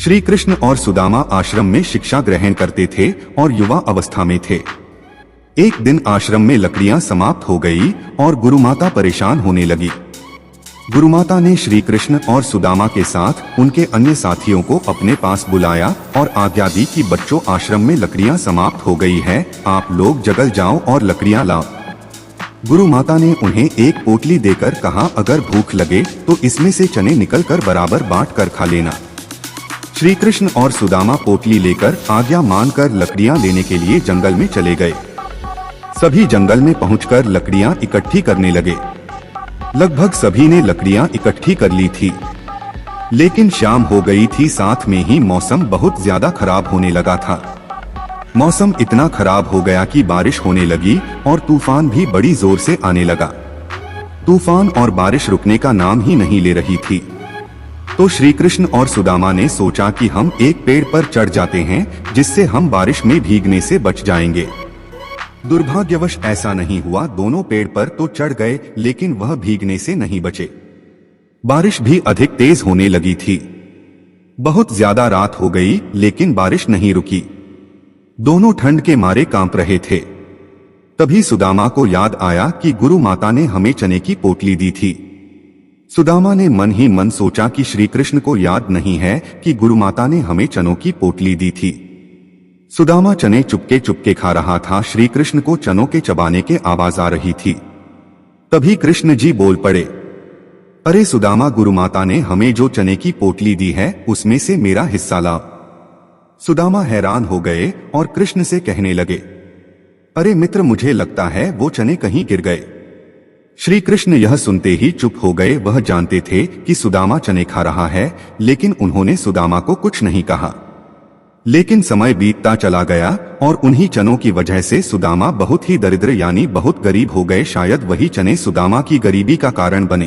श्री कृष्ण और सुदामा आश्रम में शिक्षा ग्रहण करते थे और युवा अवस्था में थे। एक दिन आश्रम में लकड़ियां समाप्त हो गई और गुरुमाता परेशान होने लगी। गुरुमाता ने श्री कृष्ण और सुदामा के साथ उनके अन्य साथियों को अपने पास बुलाया और आज्ञा दी कि बच्चों, आश्रम में लकड़ियां समाप्त हो गई है, आप लोग जंगल जाओ और लकड़ियां लाओ। गुरुमाता ने उन्हें एक पोटली देकर कहा, अगर भूख लगे तो इसमें से चने निकलकर बराबर बांट कर खा लेना। श्री कृष्ण और सुदामा पोटली लेकर आज्ञा मानकर लकड़ियां लेने के लिए जंगल में चले गए। सभी जंगल में पहुंचकर लकड़ियां इकट्ठी करने लगे। लगभग सभी ने लकड़ियां इकट्ठी कर ली थी, लेकिन शाम हो गई थी, साथ में ही मौसम बहुत ज्यादा खराब होने लगा था। मौसम इतना खराब हो गया कि बारिश होने लगी और तूफान भी बड़ी जोर से आने लगा। तूफान और बारिश रुकने का नाम ही नहीं ले रही थी। तो श्री कृष्ण और सुदामा ने सोचा कि हम एक पेड़ पर चढ़ जाते हैं, जिससे हम बारिश में भीगने से बच जाएंगे। दुर्भाग्यवश ऐसा नहीं हुआ। दोनों पेड़ पर तो चढ़ गए, लेकिन वह भीगने से नहीं बचे। बारिश भी अधिक तेज होने लगी थी। बहुत ज्यादा रात हो गई, लेकिन बारिश नहीं रुकी। दोनों ठंड के मारे कांप रहे थे। तभी सुदामा को याद आया कि गुरु माता ने हमें चने की पोटली दी थी। सुदामा ने मन ही मन सोचा कि श्री कृष्ण को याद नहीं है कि गुरु माता ने हमें चनों की पोटली दी थी। सुदामा चने चुपके चुपके खा रहा था। श्री कृष्ण को चनों के चबाने के आवाज आ रही थी। तभी कृष्ण जी बोल पड़े, अरे सुदामा, गुरु माता ने हमें जो चने की पोटली दी है उसमें से मेरा हिस्सा ला। सुदामा हैरान हो गए और कृष्ण से कहने लगे, अरे मित्र, मुझे लगता है वो चने कहीं गिर गए। श्री कृष्ण यह सुनते ही चुप हो गए। वह जानते थे कि सुदामा चने खा रहा है, लेकिन उन्होंने सुदामा को कुछ नहीं कहा। लेकिन समय बीतता चला गया और उन्हीं चनों की वजह से सुदामा बहुत ही दरिद्र यानी बहुत गरीब हो गए। शायद वही चने सुदामा की गरीबी का कारण बने।